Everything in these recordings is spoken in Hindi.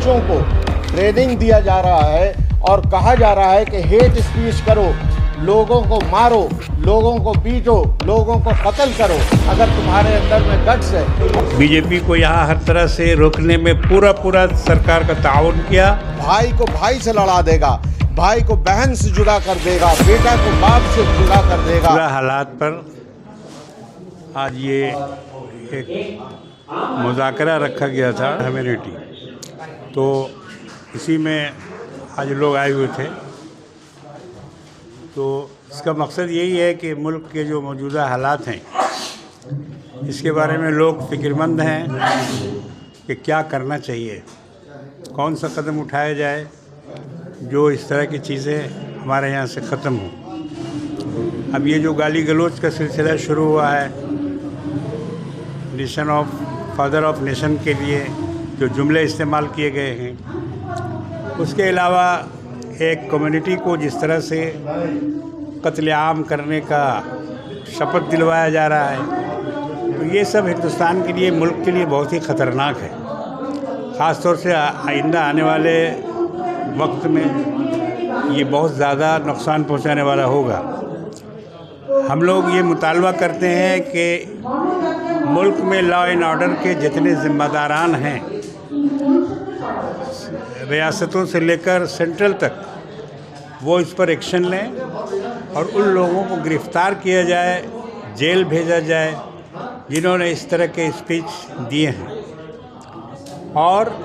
बच्चों को ट्रेनिंग दिया जा रहा है और कहा जा रहा है कि हेट स्पीच करो, लोगों को मारो, लोगों को पीटो, लोगों को कत्ल करो अगर तुम्हारे अंदर में गट्स है। बीजेपी को यहाँ हर तरह से रोकने में पूरा सरकार का ताउन किया। भाई को भाई से लड़ा देगा, भाई को बहन से जुदा कर देगा, बेटा को बाप से जुदा कर देगा। पूरा हालात पर आज ये एक मुज़ाकरा रखा गया था कम्युनिटी, तो इसी में आज लोग आए हुए थे। तो इसका मकसद यही है कि मुल्क के जो मौजूदा हालात हैं इसके बारे में लोग फ़िक्रमंद हैं कि क्या करना चाहिए, कौन सा कदम उठाया जाए जो इस तरह की चीज़ें हमारे यहाँ से ख़त्म हों। अब ये जो गाली गलौज का सिलसिला शुरू हुआ है, फादर ऑफ नेशन के लिए जो जुमले इस्तेमाल किए गए हैं, उसके अलावा एक कम्युनिटी को जिस तरह से कत्लेआम करने का शपथ दिलवाया जा रहा है, तो ये सब हिंदुस्तान के लिए, मुल्क के लिए बहुत ही ख़तरनाक है। ख़ास तौर से आइंदा आने वाले वक्त में ये बहुत ज़्यादा नुकसान पहुंचाने वाला होगा। हम लोग ये मुतालबा करते हैं कि मुल्क में लॉ एंड ऑर्डर के जितने ज़िम्मेदारान हैं, रियासतों से लेकर सेंट्रल तक, वो इस पर एक्शन लें और उन लोगों को गिरफ़्तार किया जाए, जेल भेजा जाए जिन्होंने इस तरह के स्पीच दिए हैं। और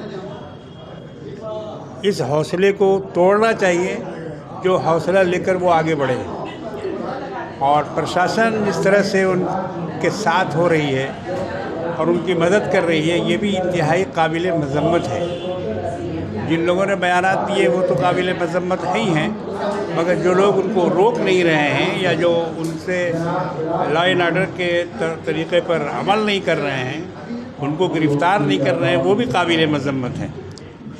इस हौसले को तोड़ना चाहिए जो हौसला लेकर वो आगे बढ़े। और प्रशासन जिस तरह से उनके साथ हो रही है और उनकी मदद कर रही है, ये भी इंतहाई काबिल मज़म्मत है। जिन लोगों ने बयानात दिए वो तो काबिल मज़म्मत है ही हैं, मगर जो लोग उनको रोक नहीं रहे हैं या जो उनसे लॉ एंड ऑर्डर के तरीक़े पर अमल नहीं कर रहे हैं, उनको गिरफ़्तार नहीं कर रहे हैं, वो भी काबिल मज़म्मत हैं।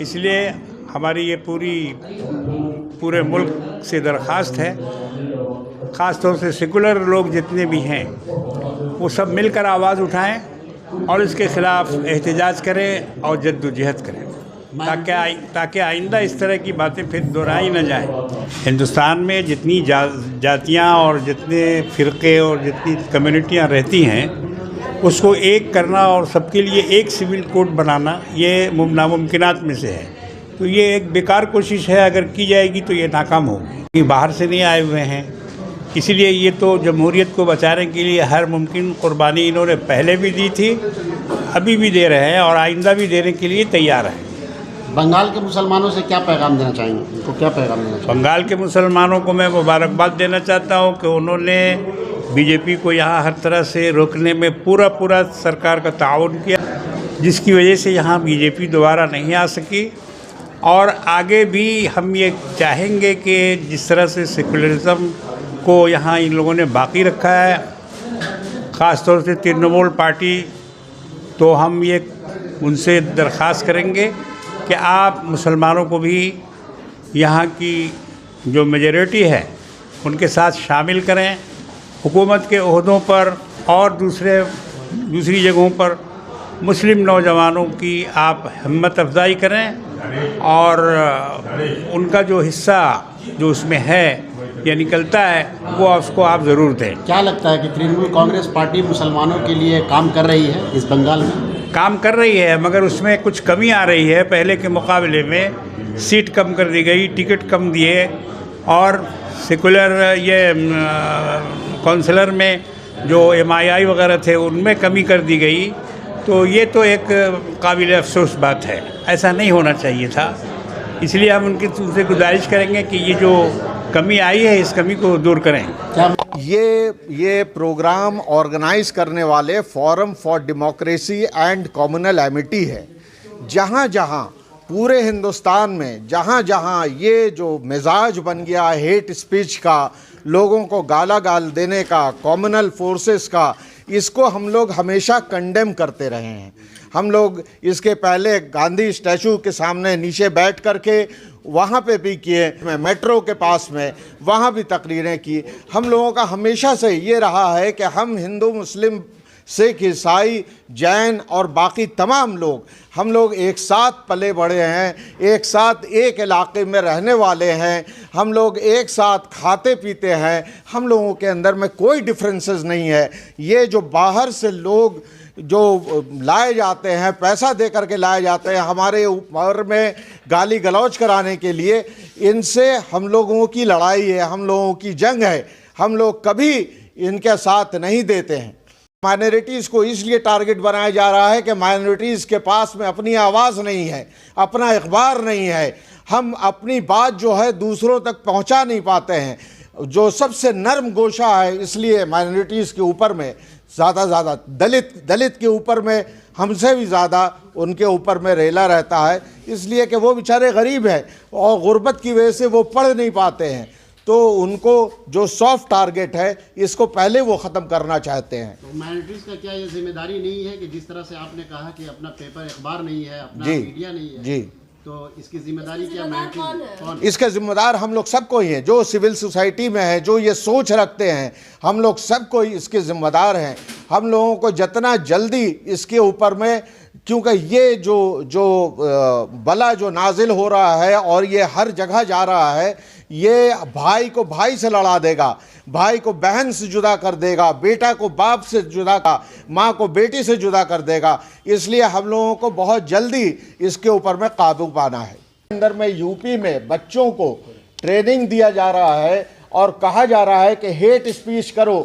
इसलिए हमारी ये पूरे मुल्क से दरख्वास्त है, ख़ास तौर से सेकुलर लोग जितने भी हैं वो सब मिलकर आवाज़ उठाएं और इसके ख़िलाफ़ एहतजाज करें और जद्दोजहद करें, ताकि आइंदा इस तरह की बातें फिर दोहराई न जाए। हिंदुस्तान में जितनी जातियाँ और जितने फ़िरक़े और जितनी कम्युनिटियाँ रहती हैं, उसको एक करना और सबके लिए एक सिविल कोड बनाना, ये नामुमकिनात में से है। तो ये एक बेकार कोशिश है, अगर की जाएगी तो ये नाकाम होगी। ये बाहर से नहीं आए हुए हैं, इसीलिए ये तो जमहूरियत को बचाने के लिए हर मुमकिन कुर्बानी इन्होंने पहले भी दी थी, अभी भी दे रहे हैं और आइंदा भी देने के लिए तैयार हैं। बंगाल के मुसलमानों से क्या पैगाम देना चाहेंगे? उनको क्या पैगाम देना चाहेंगे? बंगाल के मुसलमानों को मैं मुबारकबाद देना चाहता हूँ कि उन्होंने बीजेपी को यहाँ हर तरह से रोकने में पूरा सरकार का ताउन किया, जिसकी वजह से यहाँ बीजेपी दोबारा नहीं आ सकी। और आगे भी हम ये चाहेंगे कि जिस तरह से सेकुलरिज़म को यहाँ इन लोगों ने बाकी रखा है, ख़ास तौर से तृणमूल पार्टी, तो हम ये उनसे दरख्वास्त करेंगे कि आप मुसलमानों को भी यहाँ की जो मेजॉरिटी है उनके साथ शामिल करें, हुकूमत के ओहदों पर और दूसरी जगहों पर मुस्लिम नौजवानों की आप हिम्मत अफजाई करें और उनका जो हिस्सा जो उसमें है या निकलता है वो उसको आप ज़रूर दें। क्या लगता है कि तृणमूल कांग्रेस पार्टी मुसलमानों के लिए काम कर रही है इस बंगाल में? काम कर रही है, मगर उसमें कुछ कमी आ रही है। पहले के मुकाबले में सीट कम कर दी गई, टिकट कम दिए और सेकुलर ये काउंसिलर में जो MII वगैरह थे उनमें कमी कर दी गई। तो ये तो एक काबिल अफसोस बात है, ऐसा नहीं होना चाहिए था। इसलिए हम उनसे गुजारिश करेंगे कि ये जो कमी आई है इस कमी को दूर करें। ये प्रोग्राम ऑर्गेनाइज करने वाले forum for democracy and communal Amity है। जहाँ जहाँ पूरे हिंदुस्तान में जहाँ ये जो मिजाज बन गया है हेट स्पीच का, लोगों को गाला गाल देने का, कम्युनल फोर्सेस का, इसको हम लोग हमेशा कंडेम करते रहे हैं। हम लोग इसके पहले गांधी स्टैचू के सामने नीचे बैठ करके वहाँ पे भी किए, मेट्रो के पास में वहाँ भी तकरीरें की। हम लोगों का हमेशा से ये रहा है कि हम हिंदू मुस्लिम सिख, ईसाई, जैन और बाकी तमाम लोग, हम लोग एक साथ पले बड़े हैं, एक साथ एक इलाके में रहने वाले हैं, हम लोग एक साथ खाते पीते हैं, हम लोगों के अंदर में कोई डिफरेंसेस नहीं है। ये जो बाहर से लोग जो लाए जाते हैं, पैसा दे करके लाए जाते हैं हमारे ऊपर में गाली गलौज कराने के लिए, इनसे हम लोगों की लड़ाई है, हम लोगों की जंग है। हम लोग कभी इनके साथ नहीं देते हैं। माइनॉरिटीज़ को इसलिए टारगेट बनाया जा रहा है कि माइनॉरिटीज़ के पास में अपनी आवाज़ नहीं है, अपना इख्बार नहीं है, हम अपनी बात जो है दूसरों तक पहुंचा नहीं पाते हैं। जो सबसे नर्म गोशा है, इसलिए माइनॉरिटीज़ के ऊपर में ज़्यादा दलित के ऊपर में हमसे भी ज़्यादा उनके ऊपर में रेला रहता है, इसलिए कि वो बेचारे गरीब हैं और गुर्बत की वजह से वो पढ़ नहीं पाते हैं। तो उनको जो सॉफ्ट टारगेट है, इसको पहले वो ख़त्म करना चाहते हैं। तो माइनॉरिटीज़ का क्या ये जिम्मेदारी नहीं है कि जिस तरह से आपने कहा कि अपना पेपर अखबार नहीं है, अपना जी, मीडिया नहीं है, जी, तो इसकी जिम्मेदारी क्या माइनॉरिटीज़ कौन? इसके जिम्मेदार हम लोग सबको ही हैं, जो सिविल सोसाइटी में है, जो ये सोच रखते हैं, हम लोग सबको ही इसके जिम्मेदार हैं। हम लोगों को जितना जल्दी इसके ऊपर में, क्योंकि ये जो बला जो नाजिल हो रहा है और ये हर जगह जा रहा है, ये भाई को भाई से लड़ा देगा, भाई को बहन से जुदा कर देगा, बेटा को बाप से जुदा का, माँ को बेटी से जुदा कर देगा। इसलिए हम लोगों को बहुत जल्दी इसके ऊपर में काबू पाना है। अंदर में यूपी में बच्चों को ट्रेनिंग दिया जा रहा है और कहा जा रहा है कि हेट स्पीच करो,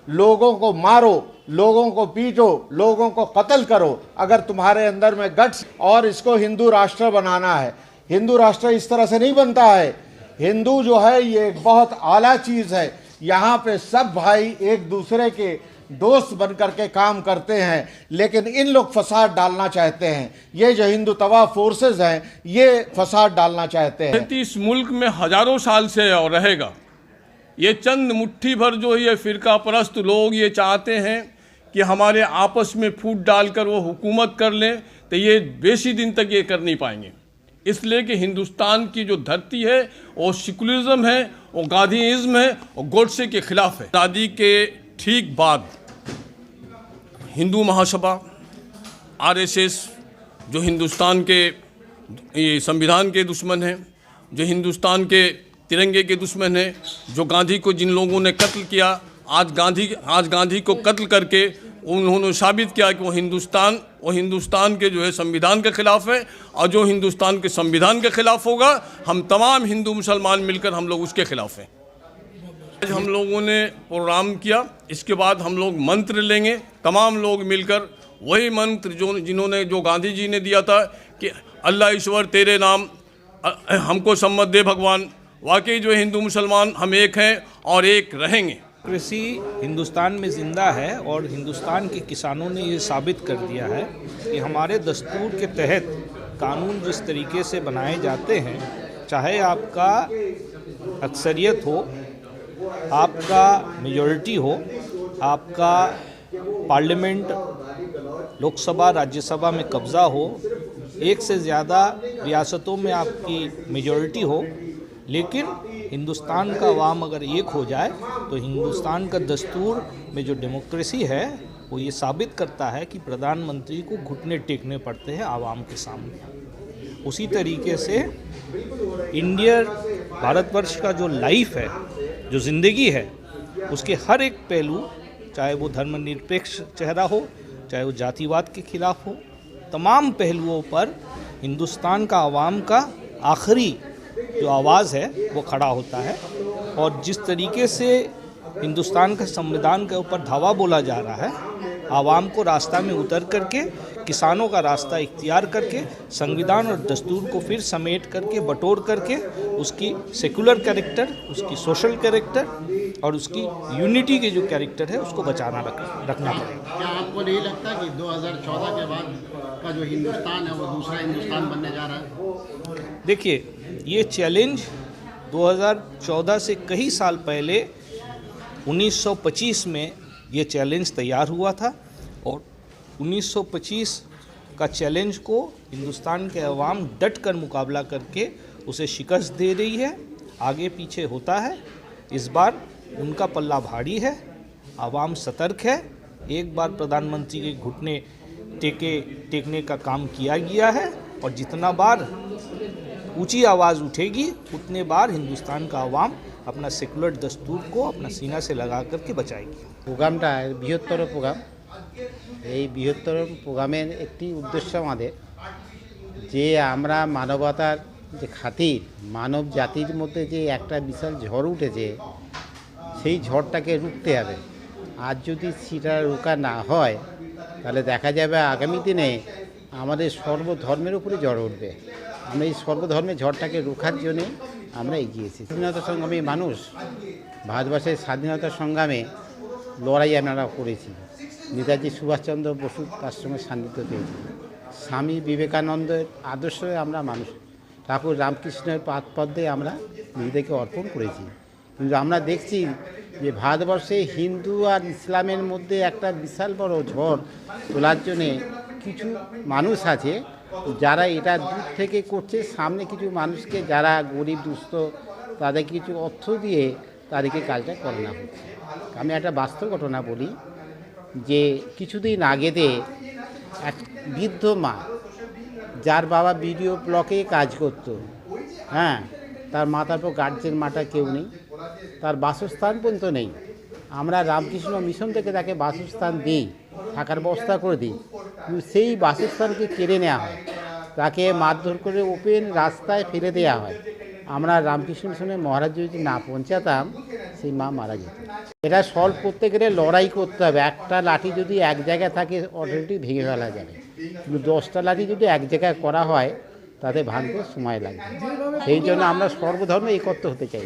लोगों को मारो, लोगों को पीटो, लोगों को कत्ल करो, अगर तुम्हारे अंदर में गट्स। और इसको हिंदू राष्ट्र बनाना है। हिंदू राष्ट्र इस तरह से नहीं बनता है। हिंदू जो है ये एक बहुत आला चीज़ है। यहाँ पे सब भाई एक दूसरे के दोस्त बन करके काम करते हैं, लेकिन इन लोग फसाद डालना चाहते हैं। ये जो हिंदू तवा फोर्सेस हैं, ये फसाद डालना चाहते हैं। इस मुल्क में हजारों साल से और रहेगा। ये चंद मुट्ठी भर जो ये फ़िरका परस्त लोग ये चाहते हैं कि हमारे आपस में फूट डालकर वो हुकूमत कर लें, तो ये बेशी दिन तक ये कर नहीं पाएंगे। इसलिए कि हिंदुस्तान की जो धरती है वो सेकुलरिज्म है, वो गांधीइज्म है और गोडसे के खिलाफ है। आज़ादी के ठीक बाद हिंदू महासभा, आरएसएस, जो हिंदुस्तान के ये संविधान के दुश्मन हैं, जो हिंदुस्तान के तिरंगे के दुश्मन हैं, जो गांधी को जिन लोगों ने कत्ल किया, आज गांधी को कत्ल करके उन्होंने साबित किया कि वो हिंदुस्तान के जो है संविधान के खिलाफ है। और जो हिंदुस्तान के संविधान के खिलाफ होगा, हम तमाम हिंदू मुसलमान मिलकर हम लोग उसके खिलाफ हैं। आज हम लोगों ने प्रोग्राम किया, इसके बाद हम लोग मंत्र लेंगे, तमाम लोग मिलकर वही मंत्र जो गांधी जी ने दिया था कि अल्लाह ईश्वर तेरे नाम हमको सम्मत दे भगवान। वाकई जो हिंदू मुसलमान हम एक हैं और एक रहेंगे। कृषि हिंदुस्तान में ज़िंदा है और हिंदुस्तान के किसानों ने ये साबित कर दिया है कि हमारे दस्तूर के तहत कानून जिस तरीके से बनाए जाते हैं, चाहे आपका अक्सरियत हो, आपका मेजॉरिटी हो, आपका पार्लियामेंट लोकसभा राज्यसभा में कब्ज़ा हो, एक से ज़्यादा रियासतों में आपकी मेजॉरिटी हो, लेकिन हिंदुस्तान का अवाम अगर एक हो जाए तो हिंदुस्तान का दस्तूर में जो डेमोक्रेसी है वो ये साबित करता है कि प्रधानमंत्री को घुटने टेकने पड़ते हैं आवाम के सामने। उसी तरीके से भारतवर्ष का जो लाइफ है, जो ज़िंदगी है, उसके हर एक पहलू, चाहे वो धर्मनिरपेक्ष चेहरा हो, चाहे वो जातिवाद के खिलाफ हो, तमाम पहलुओं पर हिंदुस्तान का आवाम का आखिरी जो आवाज़ है वो खड़ा होता है। और जिस तरीके से हिंदुस्तान का संविधान के ऊपर धावा बोला जा रहा है, आवाम को रास्ता में उतर करके, किसानों का रास्ता इख्तियार करके, संविधान और दस्तूर को फिर समेट करके, बटोर करके, उसकी सेकुलर कैरेक्टर, उसकी सोशल कैरेक्टर और उसकी यूनिटी के जो कैरेक्टर है उसको बचाना रखना पड़ेगा। क्या आपको नहीं लगता कि 2014 के बाद का जो हिंदुस्तान है वो दूसरा हिंदुस्तान बनने जा रहा है? देखिए, ये चैलेंज 2014 से कई साल पहले 1925 में ये चैलेंज तैयार हुआ था और 1925 का चैलेंज को हिंदुस्तान के अवाम डट कर मुकाबला करके उसे शिकस्त दे रही है, आगे पीछे होता है। इस बार उनका पल्ला भारी है, आवाम सतर्क है एक बार प्रधानमंत्री के घुटने टेकने का काम किया गया है, और जितना बार ऊंची आवाज़ उठेगी उतने बार हिंदुस्तान का आवाम अपना सेकुलर दस्तूर को अपना सीना से लगा करके बचाएगी। প্রোগ্রামটা বৃহত্তর প্রোগ্রাম। এই বৃহত্তর প্রোগ্রামের একটি উদ্দেশ্য আমাদের যে আমরা মানবতার যে খাতির, মানব জাতির মধ্যে যে একটা বিশাল ঝড় উঠেছে সেই ঝড়টাকে রুখতে হবে। আর যদি সেটা রোকা না হয় তাহলে দেখা যাবে আগামী দিনে আমাদের সর্বধর্মের উপরে ঝড় উঠবে। আমরা এই সর্বধর্মের ঝড়টাকে রোখার জন্যে আমরা এগিয়েছি। স্বাধীনতা সংগ্রামী মানুষ, ভারতবর্ষের স্বাধীনতা সংগ্রামে লড়াই আমরা করেছি। নেতাজি সুভাষচন্দ্র বসু তার সঙ্গে সান্নিধ্য পেয়েছি। স্বামী বিবেকানন্দের আদর্শে আমরা মানুষ, ঠাকুর রামকৃষ্ণের পথে আমরা নিজেদেরকে অর্পণ করেছি। কিন্তু আমরা দেখছি যে ভারতবর্ষে হিন্দু আর ইসলামের মধ্যে একটা বিশাল বড় ঝড় তোলার জন্যে কিছু মানুষ আছে যারা এটা দূর থেকে করছে। সামনে কিছু মানুষকে যারা গরিব দুস্থ তাদের কিছু অর্থ দিয়ে তাদেরকে কাজটা করানো হচ্ছে। আমি একটা বাস্তব ঘটনা বলি যে কিছুদিন আগেতে এক বৃদ্ধ মা, যার বাবা বিডিও ব্লকে কাজ করতো, হ্যাঁ, তার মাথার পর গার্জেন মাটা কেউ নেই, তার বাসস্থান পর্যন্ত নেই। আমরা রামকৃষ্ণ মিশন থেকে তাকে বাসস্থান দিই, থাকার ব্যবস্থা করে দিই, কিন্তু সেই বাসস্থানকে কেড়ে নেওয়া হয়, তাকে মারধর করে ওপেন রাস্তায় ফেলে দেওয়া হয়। আমরা রামকৃষ্ণ মিশনে মহারাজ যদি না পৌঁছাতাম সেই মা মারা যেত। এটা সলভ করতে গেলে লড়াই করতে হবে। একটা লাঠি যদি এক জায়গায় থাকে অটোমেটিক ভেঙে ফেলা যাবে, কিন্তু 10টা লাঠি যদি এক জায়গায় করা হয় তাতে ভাঙতে সময় লাগবে। সেই জন্য আমরা সর্বধর্মে একত্র হতে চাই।